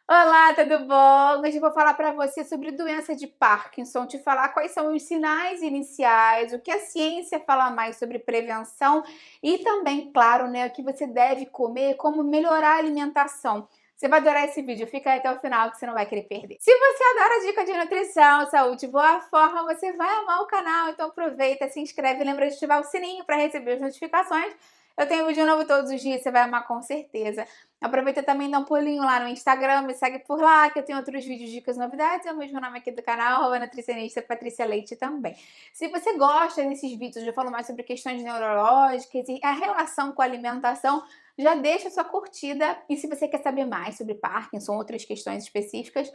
Olá, tudo bom? Hoje eu vou falar para você sobre doença de Parkinson, te falar quais são os sinais iniciais, o que a ciência fala mais sobre prevenção e também, claro, né, o que você deve comer, como melhorar a alimentação. Você vai adorar esse vídeo, fica aí até o final que você não vai querer perder. Se você adora dica de nutrição, saúde e boa forma, você vai amar o canal, então aproveita, se inscreve e lembra de ativar o sininho para receber as notificações. Eu tenho vídeo novo todos os dias, você vai amar com certeza. Aproveita também e dá um pulinho lá no Instagram, me segue por lá, que eu tenho outros vídeos, dicas, novidades. É o mesmo nome aqui do canal, a nutricionista Patrícia Leite também. Se você gosta desses vídeos, eu falo mais sobre questões neurológicas e a relação com a alimentação, já deixa sua curtida. E se você quer saber mais sobre Parkinson, outras questões específicas,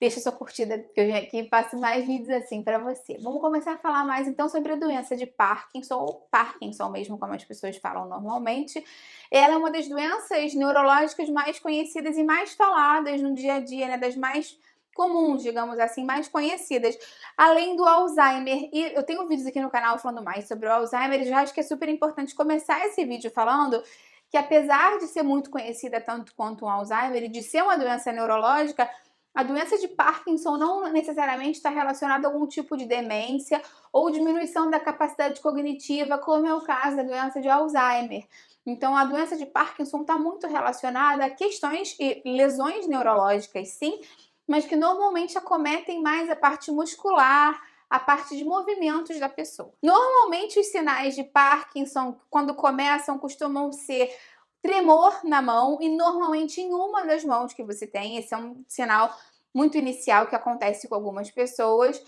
deixa sua curtida, que eu venho aqui e faço mais vídeos assim para você. Vamos começar a falar mais então sobre a doença de Parkinson, ou Parkinson mesmo, como as pessoas falam normalmente. Ela é uma das doenças neurológicas mais conhecidas e mais faladas no dia a dia, né? Das mais comuns, digamos assim, mais conhecidas. Além do Alzheimer. E eu tenho vídeos aqui no canal falando mais sobre o Alzheimer, e já acho que é super importante começar esse vídeo falando que, apesar de ser muito conhecida tanto quanto o Alzheimer e de ser uma doença neurológica, a doença de Parkinson não necessariamente está relacionada a algum tipo de demência ou diminuição da capacidade cognitiva, como é o caso da doença de Alzheimer. Então, a doença de Parkinson está muito relacionada a questões e lesões neurológicas, sim, mas que normalmente acometem mais a parte muscular, a parte de movimentos da pessoa. Normalmente, os sinais de Parkinson, quando começam, costumam ser tremor na mão e normalmente em uma das mãos que você tem. Esse é um sinal muito inicial que acontece com algumas pessoas.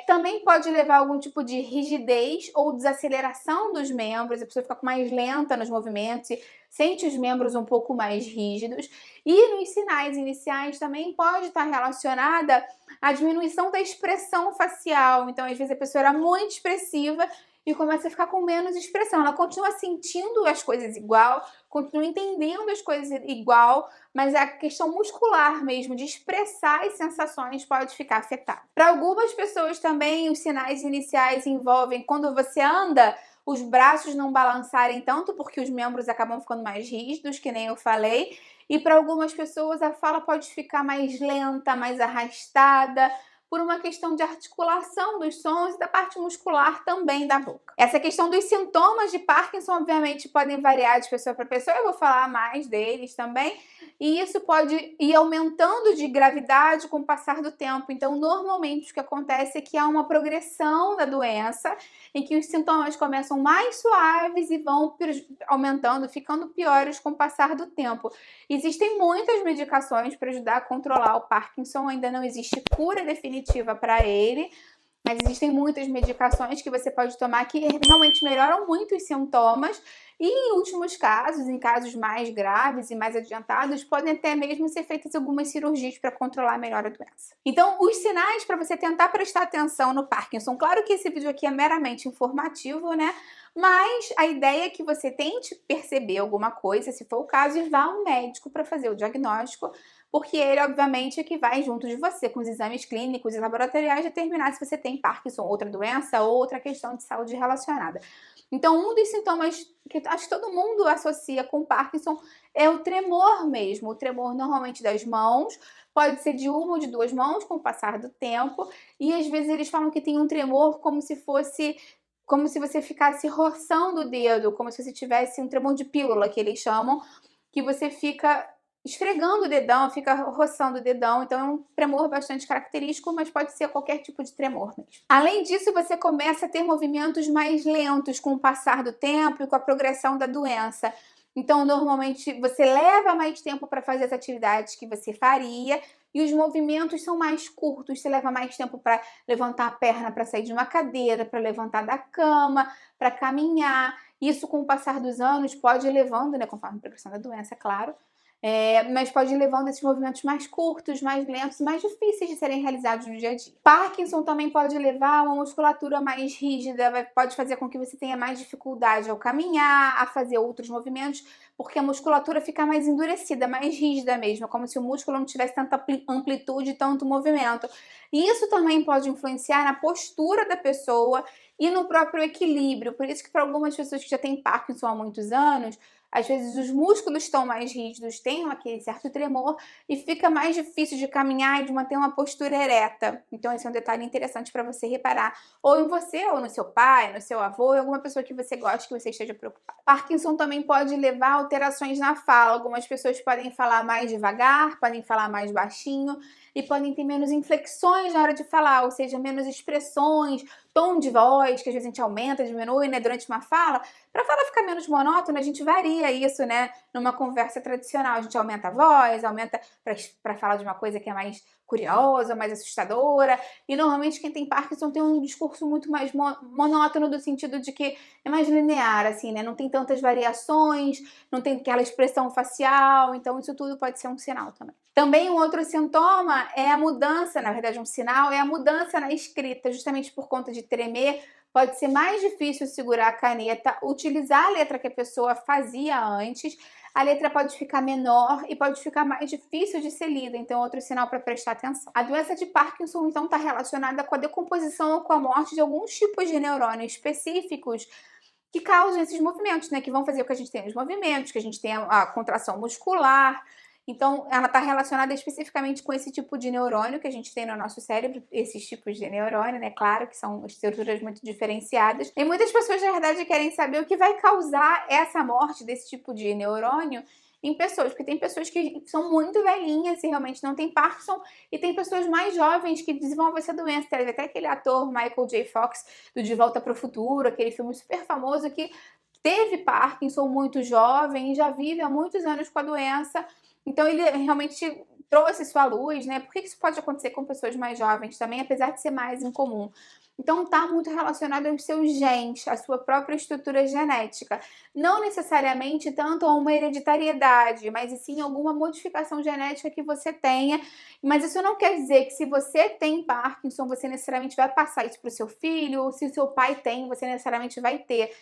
Também pode levar a algum tipo de rigidez ou desaceleração dos membros, a pessoa fica mais lenta nos movimentos e sente os membros um pouco mais rígidos. E nos sinais iniciais também pode estar relacionada à diminuição da expressão facial. Então, às vezes, a pessoa era muito expressiva e começa a ficar com menos expressão. Ela continua sentindo as coisas igual, continua entendendo as coisas igual, mas a questão muscular mesmo, de expressar as sensações, pode ficar afetada. Para algumas pessoas também, os sinais iniciais envolvem quando você anda, os braços não balançarem tanto, porque os membros acabam ficando mais rígidos, que nem eu falei. E para algumas pessoas a fala pode ficar mais lenta, mais arrastada, por uma questão de articulação dos sons e da parte muscular também da boca. Essa questão dos sintomas de Parkinson, obviamente, podem variar de pessoa para pessoa, eu vou falar mais deles também, e isso pode ir aumentando de gravidade com o passar do tempo. Então, normalmente, o que acontece é que há uma progressão da doença, em que os sintomas começam mais suaves e vão aumentando, ficando piores com o passar do tempo. Existem muitas medicações para ajudar a controlar o Parkinson, ainda não existe cura definitiva para ele, mas existem muitas medicações que você pode tomar que realmente melhoram muito os sintomas e, em últimos casos, em casos mais graves e mais adiantados, podem até mesmo ser feitas algumas cirurgias para controlar melhor a doença. Então, os sinais para você tentar prestar atenção no Parkinson. Claro que esse vídeo aqui é meramente informativo, né? Mas a ideia é que você tente perceber alguma coisa, se for o caso, e vá ao médico para fazer o diagnóstico, porque ele, obviamente, é que vai junto de você, com os exames clínicos e laboratoriais, determinar se você tem Parkinson, outra doença ou outra questão de saúde relacionada. Então, um dos sintomas que acho que todo mundo associa com Parkinson é o tremor mesmo. O tremor normalmente das mãos, pode ser de uma ou de duas mãos com o passar do tempo, e às vezes eles falam que tem um tremor como se você ficasse roçando o dedo, como se você tivesse um tremor de pílula, que eles chamam, que você fica esfregando o dedão, fica roçando o dedão. Então é um tremor bastante característico, mas pode ser qualquer tipo de tremor mesmo. Além disso, você começa a ter movimentos mais lentos com o passar do tempo e com a progressão da doença. Então, normalmente, você leva mais tempo para fazer as atividades que você faria e os movimentos são mais curtos. Você leva mais tempo para levantar a perna para sair de uma cadeira, para levantar da cama, para caminhar. Isso, com o passar dos anos, pode ir levando, né, conforme a progressão da doença, claro, mas pode ir levando esses movimentos mais curtos, mais lentos, mais difíceis de serem realizados no dia a dia. Parkinson também pode levar a uma musculatura mais rígida, pode fazer com que você tenha mais dificuldade ao caminhar, a fazer outros movimentos, porque a musculatura fica mais endurecida, mais rígida mesmo, como se o músculo não tivesse tanta amplitude, tanto movimento. E isso também pode influenciar na postura da pessoa e no próprio equilíbrio. Por isso que para algumas pessoas que já têm Parkinson há muitos anos, às vezes os músculos estão mais rígidos, tem aquele certo tremor e fica mais difícil de caminhar e de manter uma postura ereta. Então esse é um detalhe interessante para você reparar, ou em você, ou no seu pai, no seu avô, em alguma pessoa que você gosta, que você esteja preocupado. Parkinson também pode levar a alterações na fala. Algumas pessoas podem falar mais devagar, podem falar mais baixinho e podem ter menos inflexões na hora de falar, ou seja, menos expressões, tom de voz, que às vezes a gente aumenta, diminui, né, durante uma fala. Para a fala ficar menos monótona, a gente varia isso, né, numa conversa tradicional. A gente aumenta a voz, aumenta para falar de uma coisa que é mais curiosa, mais assustadora. E normalmente quem tem Parkinson tem um discurso muito mais monótono, do sentido de que é mais linear, assim, né, não tem tantas variações, não tem aquela expressão facial. Então isso tudo pode ser um sinal também. Também um outro sintoma é a mudança, na verdade um sinal, é a mudança na escrita, justamente por conta de tremer. Pode ser mais difícil segurar a caneta, utilizar a letra que a pessoa fazia antes. A letra pode ficar menor e pode ficar mais difícil de ser lida, então outro sinal para prestar atenção. A doença de Parkinson, então, está relacionada com a decomposição ou com a morte de alguns tipos de neurônios específicos que causam esses movimentos, né? Que vão fazer com que a gente tenha os movimentos, que a gente tenha a contração muscular. Então, ela está relacionada especificamente com esse tipo de neurônio que a gente tem no nosso cérebro, esses tipos de neurônio, né? Claro que são estruturas muito diferenciadas. E muitas pessoas, na verdade, querem saber o que vai causar essa morte desse tipo de neurônio em pessoas, porque tem pessoas que são muito velhinhas e realmente não têm Parkinson, e tem pessoas mais jovens que desenvolvem essa doença. Teve até aquele ator Michael J. Fox, do De Volta para o Futuro, aquele filme super famoso, que teve Parkinson muito jovem e já vive há muitos anos com a doença. Então ele realmente trouxe isso à luz, né? Por que isso pode acontecer com pessoas mais jovens também, apesar de ser mais incomum? Então está muito relacionado aos seus genes, à sua própria estrutura genética. Não necessariamente tanto a uma hereditariedade, mas sim alguma modificação genética que você tenha. Mas isso não quer dizer que se você tem Parkinson, você necessariamente vai passar isso para o seu filho, ou se o seu pai tem, você necessariamente vai ter.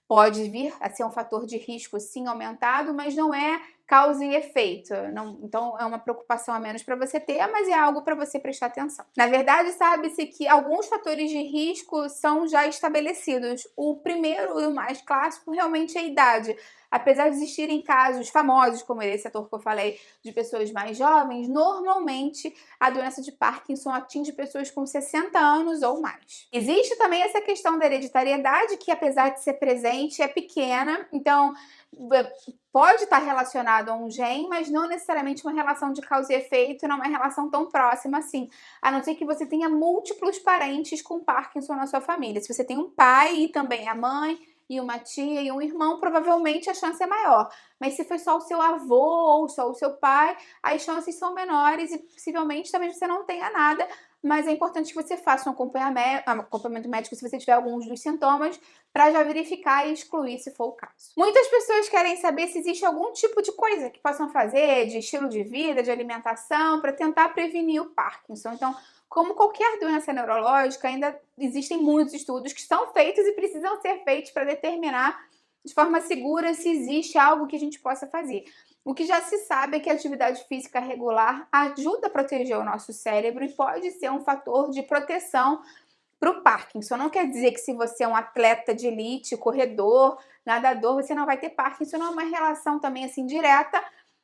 Pode vir a ser um fator de risco, sim, aumentado, mas não é causa e efeito. Não, então, é uma preocupação a menos para você ter, mas é algo para você prestar atenção. Na verdade, sabe-se que alguns fatores de risco são já estabelecidos. O primeiro e o mais clássico realmente é a idade. Apesar de existirem casos famosos, como esse ator que eu falei, de pessoas mais jovens, normalmente a doença de Parkinson atinge pessoas com 60 anos ou mais. Existe também essa questão da hereditariedade, que apesar de ser presente, é pequena, então pode estar relacionado a um gene, mas não necessariamente uma relação de causa e efeito, não é uma relação tão próxima assim, a não ser que você tenha múltiplos parentes com Parkinson na sua família. Se você tem um pai e também a mãe, e uma tia e um irmão, provavelmente a chance é maior. Mas se foi só o seu avô ou só o seu pai, as chances são menores e possivelmente também você não tenha nada, mas é importante que você faça um acompanhamento médico se você tiver alguns dos sintomas, para já verificar e excluir se for o caso. Muitas pessoas querem saber se existe algum tipo de coisa que possam fazer, de estilo de vida, de alimentação, para tentar prevenir o Parkinson. Então, como qualquer doença neurológica, ainda existem muitos estudos que são feitos e precisam ser feitos para determinar de forma segura se existe algo que a gente possa fazer. O que já se sabe é que a atividade física regular ajuda a proteger o nosso cérebro e pode ser um fator de proteção para o Parkinson. Não quer dizer que se você é um atleta de elite, corredor, nadador, você não vai ter Parkinson. Não é uma relação também assim direta,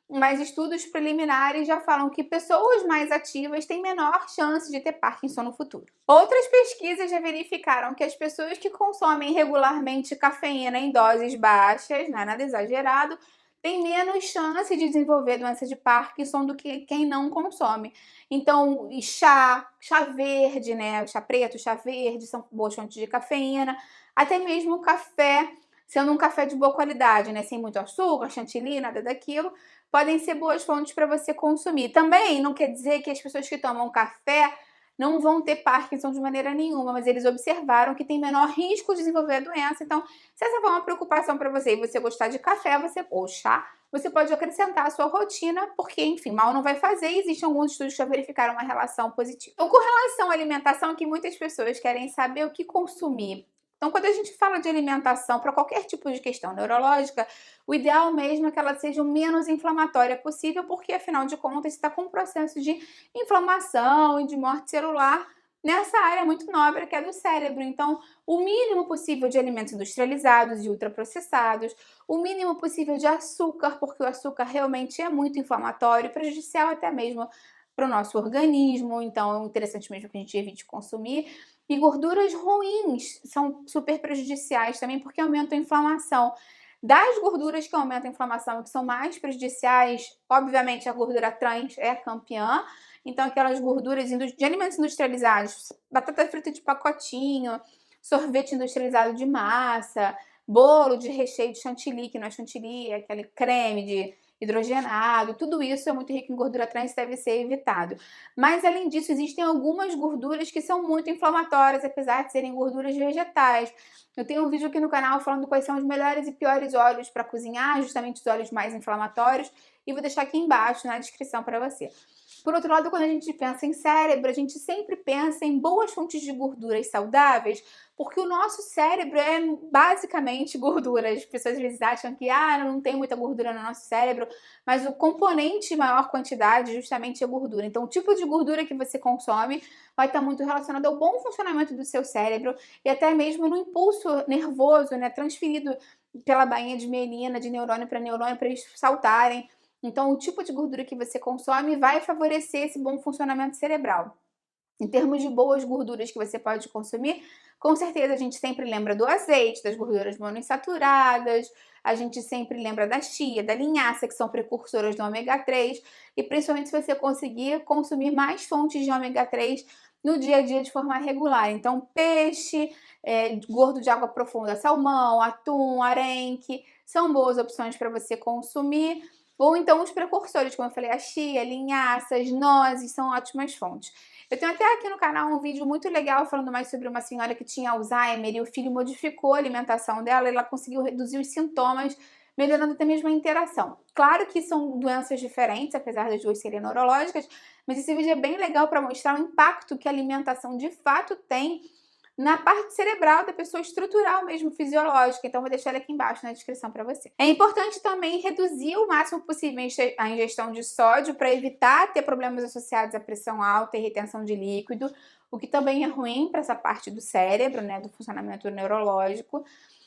mas estudos preliminares já falam que pessoas mais ativas têm menor chance de ter Parkinson no futuro. Outras pesquisas já verificaram que as pessoas que consomem regularmente cafeína em doses baixas, não é nada exagerado, têm menos chance de desenvolver doença de Parkinson do que quem não consome. Então, chá verde, né? Chá preto, chá verde são boas fontes de cafeína, até mesmo o café, sendo um café de boa qualidade, né? Sem muito açúcar, chantilly, nada daquilo, podem ser boas fontes para você consumir. Também não quer dizer que as pessoas que tomam café não vão ter Parkinson de maneira nenhuma, mas eles observaram que tem menor risco de desenvolver a doença. Então, se essa for uma preocupação para você e você gostar de café ou chá, você pode acrescentar à sua rotina, porque, enfim, mal não vai fazer e existem alguns estudos que já verificaram uma relação positiva. Então, com relação à alimentação, que muitas pessoas querem saber o que consumir. Então, quando a gente fala de alimentação para qualquer tipo de questão neurológica, o ideal mesmo é que ela seja o menos inflamatória possível, porque, afinal de contas, está com um processo de inflamação e de morte celular. nessa área muito nobre que é do cérebro. Então, o mínimo possível de alimentos industrializados e ultraprocessados, o mínimo possível de açúcar, porque o açúcar realmente é muito inflamatório, prejudicial até mesmo para o nosso organismo, então é interessante mesmo que a gente evite consumir. E gorduras ruins são super prejudiciais também, porque aumentam a inflamação. Das gorduras que aumentam a inflamação e que são mais prejudiciais, obviamente a gordura trans é a campeã. Então, aquelas gorduras de alimentos industrializados, batata frita de pacotinho, sorvete industrializado de massa, bolo de recheio de chantilly, que não é chantilly, é aquele creme de hidrogenado, tudo isso é muito rico em gordura trans e deve ser evitado. Mas, além disso, existem algumas gorduras que são muito inflamatórias, apesar de serem gorduras vegetais. Eu tenho um vídeo aqui no canal falando quais são os melhores e piores óleos para cozinhar, justamente os óleos mais inflamatórios, e vou deixar aqui embaixo na descrição para você. Por outro lado, quando a gente pensa em cérebro, a gente sempre pensa em boas fontes de gorduras saudáveis, porque o nosso cérebro é basicamente gordura. As pessoas às vezes acham que não tem muita gordura no nosso cérebro, mas o componente de maior quantidade justamente é gordura. Então, o tipo de gordura que você consome vai estar muito relacionado ao bom funcionamento do seu cérebro e até mesmo no impulso nervoso, né, transferido pela bainha de mielina, de neurônio para eles saltarem. Então, o tipo de gordura que você consome vai favorecer esse bom funcionamento cerebral. Em termos de boas gorduras que você pode consumir, com certeza a gente sempre lembra do azeite, das gorduras monoinsaturadas, a gente sempre lembra da chia, da linhaça, que são precursoras do ômega 3, e principalmente se você conseguir consumir mais fontes de ômega 3 no dia a dia de forma regular. Então, peixe, gordo de água profunda, salmão, atum, arenque, são boas opções para você consumir. Ou então os precursores, como eu falei, a chia, linhaças, nozes, são ótimas fontes. Eu tenho até aqui no canal um vídeo muito legal falando mais sobre uma senhora que tinha Alzheimer e o filho modificou a alimentação dela e ela conseguiu reduzir os sintomas, melhorando até mesmo a interação. Claro que são doenças diferentes, apesar das duas serem neurológicas, mas esse vídeo é bem legal para mostrar o impacto que a alimentação de fato tem na parte cerebral da pessoa, estrutural mesmo, fisiológica. Então, vou deixar ele aqui embaixo na descrição para você. É importante também reduzir o máximo possível a ingestão de sódio para evitar ter problemas associados à pressão alta e retenção de líquido, o que também é ruim para essa parte do cérebro, né, do funcionamento neurológico.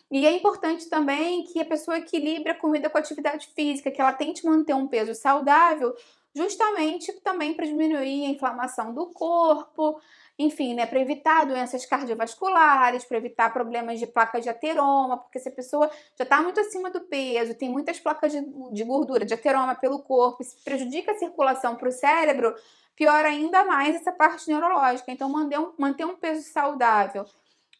E é importante também que a pessoa equilibre a comida com a atividade física, que ela tente manter um peso saudável, justamente também para diminuir a inflamação do corpo, enfim, né, para evitar doenças cardiovasculares, para evitar problemas de placa de ateroma, porque se a pessoa já está muito acima do peso, tem muitas placas de gordura, de ateroma pelo corpo, isso prejudica a circulação para o cérebro, piora ainda mais essa parte neurológica. Então, manter um peso saudável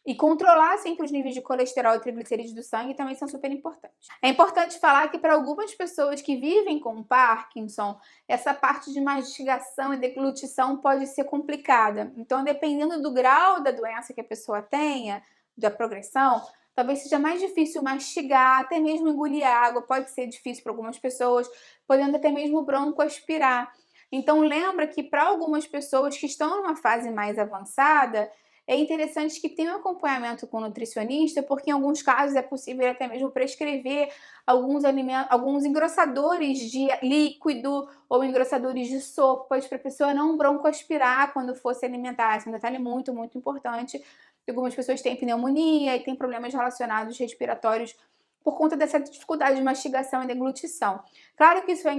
e controlar sempre os níveis de colesterol e triglicerídeos do sangue também são super importantes. É importante falar que para algumas pessoas que vivem com Parkinson, essa parte de mastigação e deglutição pode ser complicada. Então, dependendo do grau da doença que a pessoa tenha, da progressão, talvez seja mais difícil mastigar, até mesmo engolir água pode ser difícil para algumas pessoas, podendo até mesmo broncoaspirar. Então, lembra que para algumas pessoas que estão numa fase mais avançada, é interessante que tenha um acompanhamento com o nutricionista, porque em alguns casos é possível até mesmo prescrever alguns engrossadores de líquido ou engrossadores de sopas para a pessoa não broncoaspirar quando for se alimentar. Esse é um detalhe muito, muito importante. Algumas pessoas têm pneumonia e têm problemas relacionados respiratórios por conta dessa dificuldade de mastigação e deglutição. Claro que isso é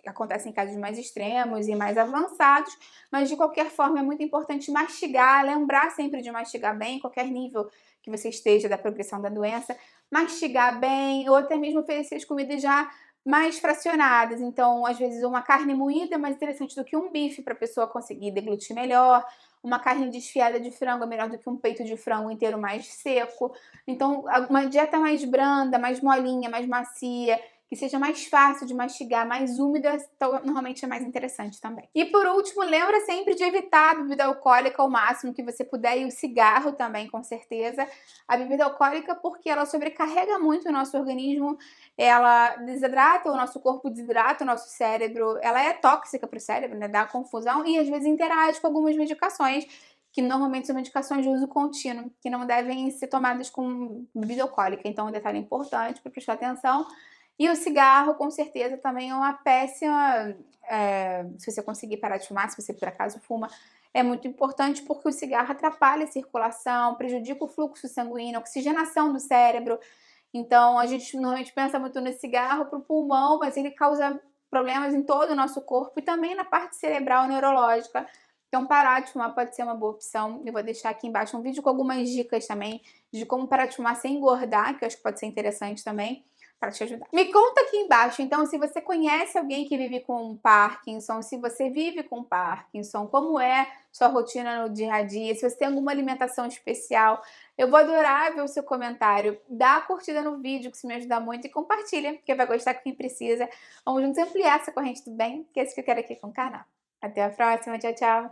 acontece em casos mais extremos e mais avançados, mas de qualquer forma é muito importante mastigar, lembrar sempre de mastigar bem, qualquer nível que você esteja da progressão da doença, mastigar bem, ou até mesmo oferecer as comidas já mais fracionadas. Então, às vezes, uma carne moída é mais interessante do que um bife para a pessoa conseguir deglutir melhor. Uma carne desfiada de frango é melhor do que um peito de frango inteiro mais seco. Então, uma dieta mais branda, mais molinha, mais macia, que seja mais fácil de mastigar, mais úmida, então, normalmente é mais interessante também. E por último, lembra sempre de evitar a bebida alcoólica ao máximo que você puder, e o cigarro também, com certeza. A bebida alcoólica, porque ela sobrecarrega muito o nosso organismo, ela desidrata o nosso corpo, desidrata o nosso cérebro, ela é tóxica para o cérebro, né? Dá confusão e às vezes interage com algumas medicações, que normalmente são medicações de uso contínuo, que não devem ser tomadas com bebida alcoólica. Então, um detalhe importante para prestar atenção. E o cigarro, com certeza, também é uma péssima, se você conseguir parar de fumar, se você por acaso fuma, é muito importante porque o cigarro atrapalha a circulação, prejudica o fluxo sanguíneo, a oxigenação do cérebro. Então, a gente normalmente pensa muito no cigarro para o pulmão, mas ele causa problemas em todo o nosso corpo e também na parte cerebral neurológica. Então, parar de fumar pode ser uma boa opção. Eu vou deixar aqui embaixo um vídeo com algumas dicas também de como parar de fumar sem engordar, que eu acho que pode ser interessante também para te ajudar. Me conta aqui embaixo, então, se você conhece alguém que vive com Parkinson, se você vive com Parkinson, como é sua rotina no dia a dia, se você tem alguma alimentação especial. Eu vou adorar ver o seu comentário. Dá a curtida no vídeo, que isso me ajuda muito, e compartilha, porque vai gostar com quem precisa. Vamos juntos ampliar essa corrente do bem, que é isso que eu quero aqui com o canal. Até a próxima, tchau, tchau!